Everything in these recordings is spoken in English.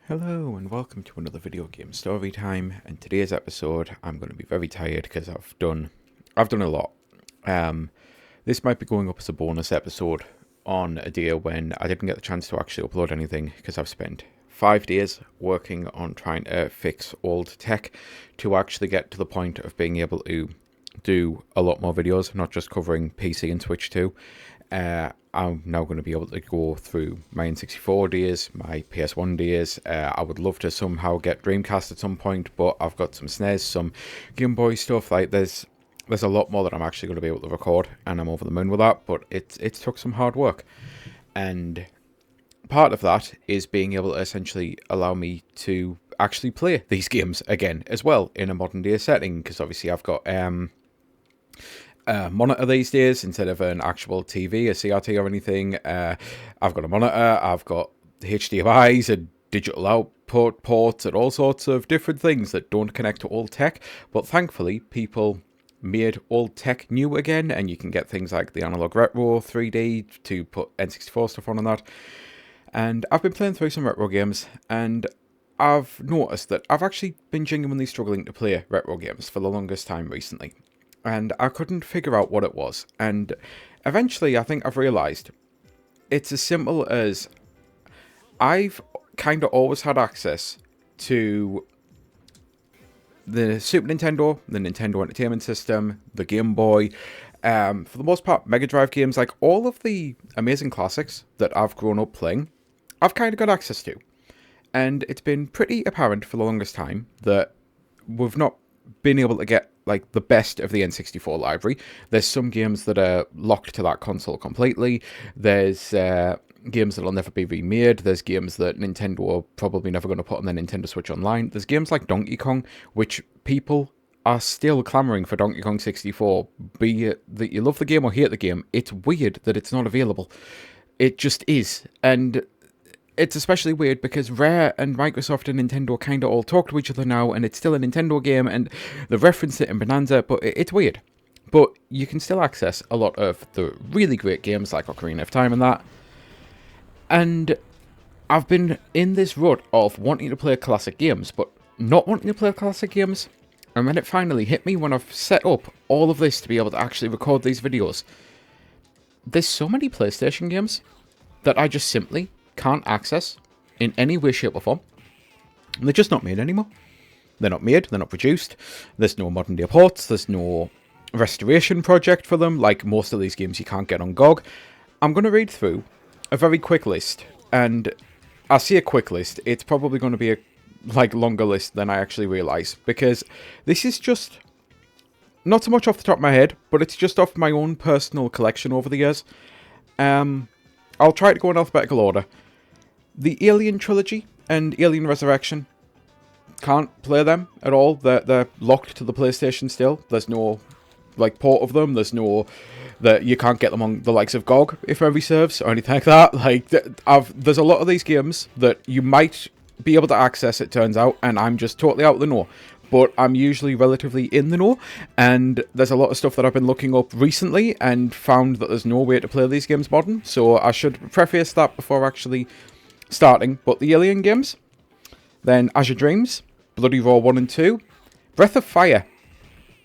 Hello and welcome to another video game story time. And today's episode, I'm going to be very tired because I've done a lot. This might be going up as a bonus episode on a day when I didn't get the chance to actually upload anything because I've spent 5 days working on trying to fix old tech to actually get to the point of being able to do a lot more videos, not just covering PC and Switch too. I'm now going to be able to go through my N64 days, my PS1 days. I would love to somehow get Dreamcast at some point, but I've got some SNES, some Game Boy stuff. Like there's a lot more that I'm actually going to be able to record, and I'm over the moon with that. But it took some hard work, and part of that is being able to essentially allow me to actually play these games again as well in a modern day setting, because obviously I've got monitor these days instead of an actual TV, a CRT or anything. I've got a monitor, I've got HDMI's, a digital output ports, and all sorts of different things that don't connect to old tech. But thankfully, people made old tech new again, and you can get things like the Analog Retro 3D to put N64 stuff on and that. And I've been playing through some retro games, and I've noticed that I've actually been genuinely struggling to play retro games for the longest time recently. And I couldn't figure out what it was. And eventually, I think I've realised it's as simple as I've kind of always had access to the Super Nintendo, the Nintendo Entertainment System, the Game Boy, for the most part, Mega Drive games, like all of the amazing classics that I've grown up playing, I've kind of got access to. And it's been pretty apparent for the longest time that we've not been able to get like the best of the N64 library. There's some games that are locked to that console completely. There's games that'll never be remade. There's games that Nintendo are probably never going to put on their Nintendo Switch Online. There's games like Donkey Kong, which people are still clamoring for Donkey Kong 64. Be it that you love the game or hate the game, it's weird that it's not available. It just is. And it's especially weird because Rare and Microsoft and Nintendo kind of all talk to each other now, and it's still a Nintendo game, and they reference it in Bonanza, but it's weird. But you can still access a lot of the really great games like Ocarina of Time and that. And I've been in this rut of wanting to play classic games, but not wanting to play classic games. And then it finally hit me when I've set up all of this to be able to actually record these videos. There's so many PlayStation games that I just simply can't access in any way, shape or form. They're just not made anymore. They're not made, they're not produced. There's no modern day ports, there's no restoration project for them, like most of these games you can't get on GOG. I'm going to read through a very quick list, and I see a quick list, it's probably going to be a longer list than I actually realise, because this is just not so much off the top of my head, but it's just off my own personal collection over the years. I'll try to go in alphabetical order. The Alien trilogy and Alien Resurrection, can't play them at all. They're locked to the PlayStation still. There's no port of them. There's no that you can't get them on the likes of GOG if memory serves or anything like that. There's a lot of these games that you might be able to access, it turns out, and I'm just totally out of the know. But I'm usually relatively in the know, and there's a lot of stuff that I've been looking up recently and found that there's no way to play these games modern, so I should preface that before actually starting. But the Alien games, then Azure Dreams, Bloody Roar 1 and 2, Breath of Fire.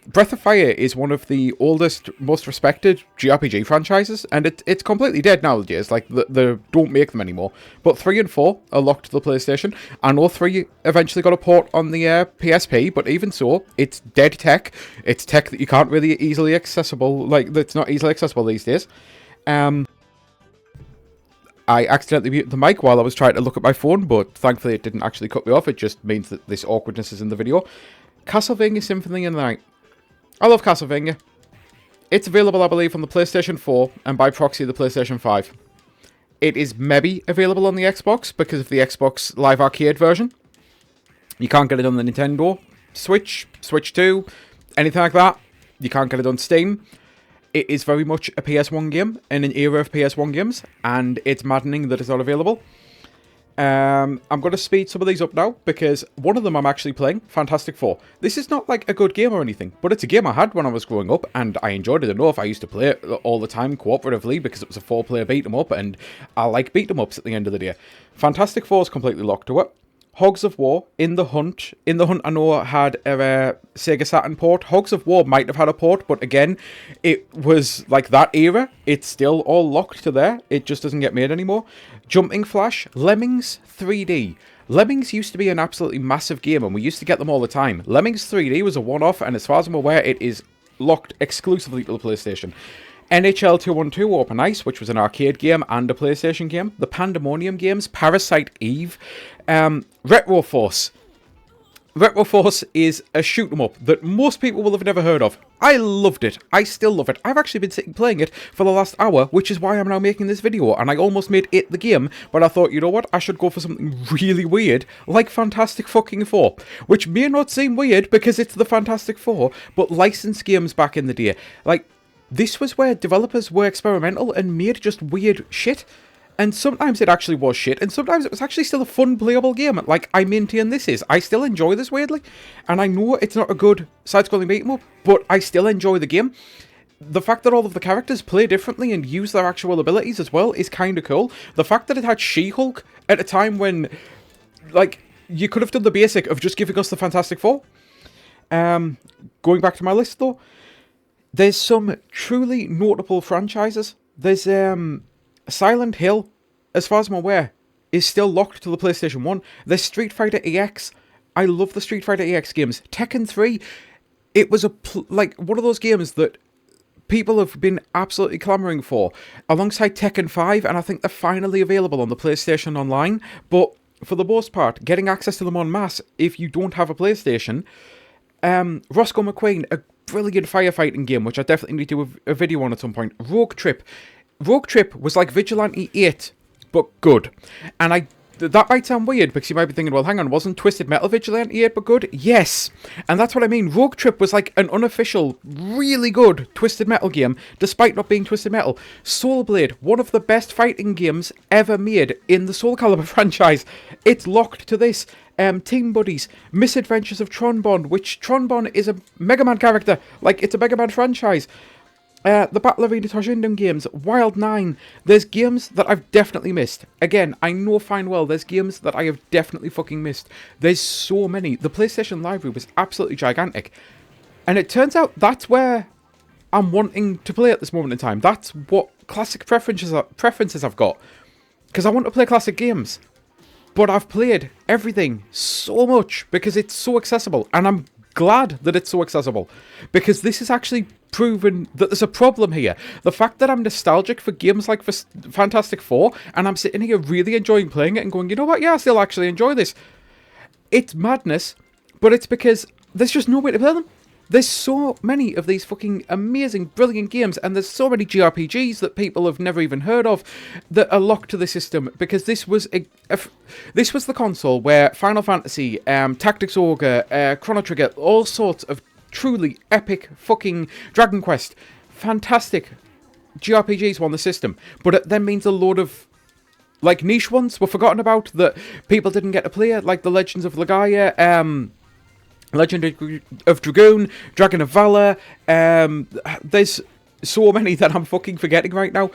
Breath of Fire is one of the oldest, most respected JRPG franchises, and it's completely dead nowadays. They don't make them anymore. But 3 and 4 are locked to the PlayStation. I know 3 eventually got a port on the PSP, but even so, it's dead tech. It's tech that you can't really easily accessible, that's not easily accessible these days. I accidentally muted the mic while I was trying to look at my phone, but thankfully it didn't actually cut me off. It just means that this awkwardness is in the video. Castlevania Symphony in the Night. I love Castlevania. It's available, I believe, on the PlayStation 4 and by proxy the PlayStation 5. It is maybe available on the Xbox because of the Xbox Live Arcade version. You can't get it on the Nintendo Switch, Switch 2, anything like that. You can't get it on Steam. It is very much a PS1 game in an era of PS1 games, and it's maddening that it's not available. I'm going to speed some of these up now, because one of them I'm actually playing, Fantastic Four. This is not like a good game or anything, but it's a game I had when I was growing up, and I enjoyed it enough. I used to play it all the time cooperatively, because it was a 4-player beat-em-up, and I like beat-em-ups at the end of the day. Fantastic Four is completely locked to it. Hogs of War, In the Hunt. In the Hunt, I know, had a Sega Saturn port. Hogs of War might have had a port, but again, it was like that era. It's still all locked to there. It just doesn't get made anymore. Jumping Flash, Lemmings 3D. Lemmings used to be an absolutely massive game, and we used to get them all the time. Lemmings 3D was a one-off, and as far as I'm aware, it is locked exclusively to the PlayStation. NHL 212 Open Ice, which was an arcade game and a PlayStation game. The Pandemonium games, Parasite Eve, Retro Force. Retro Force is a shoot 'em up that most people will have never heard of. I loved it. I still love it. I've actually been sitting playing it for the last hour, which is why I'm now making this video, and I almost made it the game, but I thought, you know what, I should go for something really weird, like Fantastic fucking Four, which may not seem weird because it's the Fantastic Four, but licensed games back in the day. Like, this was where developers were experimental and made just weird shit. And sometimes it actually was shit, and sometimes it was actually still a fun, playable game. Like, I maintain this is. I still enjoy this, weirdly. And I know it's not a good side-scrolling beat-em-up, but I still enjoy the game. The fact that all of the characters play differently and use their actual abilities as well is kind of cool. The fact that it had She-Hulk at a time when, like, you could have done the basic of just giving us the Fantastic Four. Going back to my list, though, there's some truly notable franchises. There's, Silent Hill, as far as I'm aware, is still locked to the PlayStation 1. There's Street Fighter EX. I love the Street Fighter EX games. Tekken 3, it was like one of those games that people have been absolutely clamouring for, alongside Tekken 5, and I think they're finally available on the PlayStation Online. But for the most part, getting access to them en masse if you don't have a PlayStation. Roscoe McQueen, a brilliant firefighting game, which I definitely need to do a video on at some point. Rogue Trip. Rogue Trip was like Vigilante 8, but good. And that might sound weird, because you might be thinking, well, hang on, wasn't Twisted Metal Vigilante 8 but good? Yes! And that's what I mean. Rogue Trip was like an unofficial, really good Twisted Metal game, despite not being Twisted Metal. Soul Blade, one of the best fighting games ever made in the Soul Calibur franchise. It's locked to this. Team Buddies, Misadventures of Tron-Bonne, which Tron-Bonne is a Mega Man character. Like, it's a Mega Man franchise. The Battle Arena Toshinden games, Wild 9. There's games that I've definitely missed. Again, I know fine well there's games that I have definitely fucking missed. There's so many. The PlayStation library was absolutely gigantic. And it turns out that's where I'm wanting to play at this moment in time. That's what classic preferences I've got. Because I want to play classic games. But I've played everything so much because it's so accessible. And I'm glad that it's so accessible, because this is actually proven that there's a problem here. The fact that I'm nostalgic for games like Fantastic Four, and I'm sitting here really enjoying playing it and going, you know what, yeah, I still actually enjoy this. It's madness, but it's because there's just no way to play them. There's so many of these fucking amazing, brilliant games, and there's so many JRPGs that people have never even heard of that are locked to the system, because this was this was the console where Final Fantasy, Tactics Ogre, Chrono Trigger, all sorts of truly epic fucking Dragon Quest, fantastic JRPGs were on the system, but it then means a load of like niche ones were forgotten about that people didn't get to play, like the Legends of Legaia, Legend of Dragoon, Dragon of Valor. There's so many that I'm fucking forgetting right now.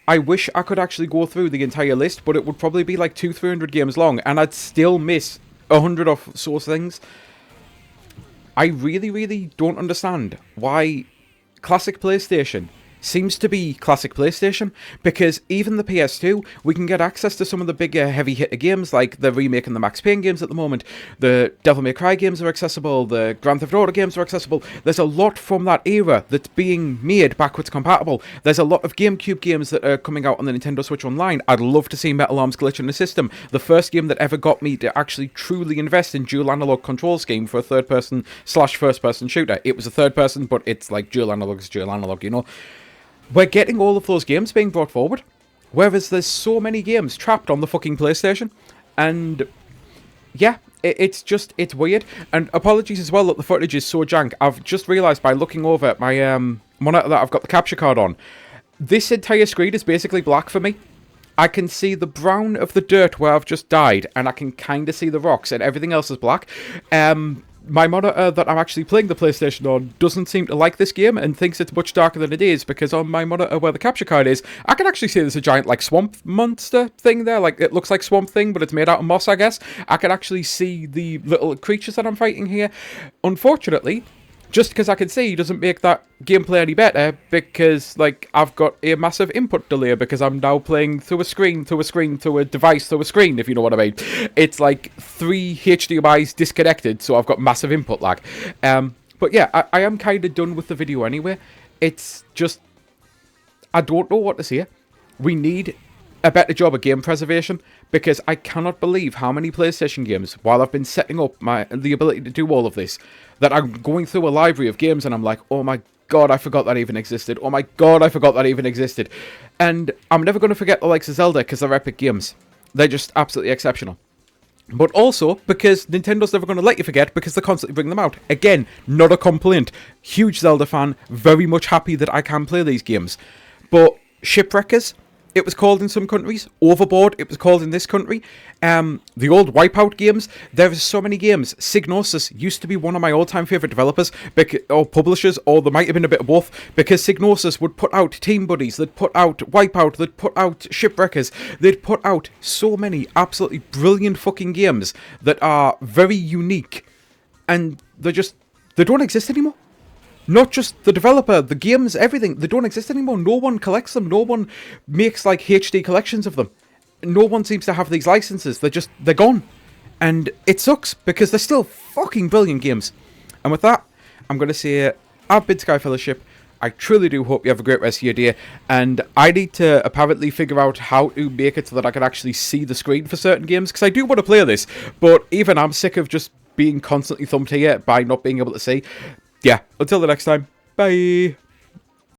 I wish I could actually go through the entire list, but it would probably be like 200-300 games long, and I'd still miss 100 of those things. I really, really don't understand why classic PlayStation seems to be classic PlayStation, because even the PS2, we can get access to some of the bigger heavy hitter games, like the remake and the Max Payne games at the moment. The Devil May Cry games are accessible, the Grand Theft Auto games are accessible. There's a lot from that era that's being made backwards compatible. There's a lot of GameCube games that are coming out on the Nintendo Switch Online. I'd love to see Metal Arms Glitch in the system. The first game that ever got me to actually truly invest in dual analog control scheme for a third-person / first-person shooter. It was a third-person, but it's like dual analog is dual analog, you know? We're getting all of those games being brought forward, whereas there's so many games trapped on the fucking PlayStation, and yeah, it's weird. And apologies as well that the footage is so jank. I've just realised by looking over at my monitor that I've got the capture card on. This entire screen is basically black for me. I can see the brown of the dirt where I've just died, and I can kind of see the rocks, and everything else is black. my monitor that I'm actually playing the PlayStation on doesn't seem to like this game and thinks it's much darker than it is, because on my monitor where the capture card is, I can actually see there's a giant like swamp monster thing there. Like, it looks like Swamp Thing, but it's made out of moss, I guess. I can actually see the little creatures that I'm fighting here. Unfortunately, just because I can see doesn't make that gameplay any better, because, like, I've got a massive input delay because I'm now playing through a screen, through a screen, through a device, through a screen, if you know what I mean. It's like 3 HDMIs disconnected, so I've got massive input lag. But yeah, I am kind of done with the video anyway. It's just, I don't know what to say. We need a better job of game preservation, because I cannot believe how many PlayStation games, while I've been setting up the ability to do all of this, that I'm going through a library of games and I'm like, oh my god, I forgot that even existed. Oh my god, I forgot that even existed. And I'm never going to forget the likes of Zelda, because they're epic games. They're just absolutely exceptional. But also because Nintendo's never going to let you forget, because they constantly bring them out. Again, not a complaint. Huge Zelda fan, very much happy that I can play these games. But Shipwreckers, it was called in some countries. Overboard, it was called in this country. The old Wipeout games, there are so many games. Psygnosis used to be one of my all-time favourite developers, or publishers, or there might have been a bit of both, because Psygnosis would put out Team Buddies, they'd put out Wipeout, they'd put out Shipwreckers, they'd put out so many absolutely brilliant fucking games that are very unique, and they don't exist anymore. Not just the developer, the games, everything. They don't exist anymore. No one collects them. No one makes, like, HD collections of them. No one seems to have these licenses. They're gone. And it sucks, because they're still fucking brilliant games. And with that, I'm going to say, I've been Sky Fellowship. I truly do hope you have a great rest of your day. And I need to apparently figure out how to make it so that I can actually see the screen for certain games, because I do want to play this. But even I'm sick of just being constantly thumped here by not being able to see. Yeah, until the next time, bye.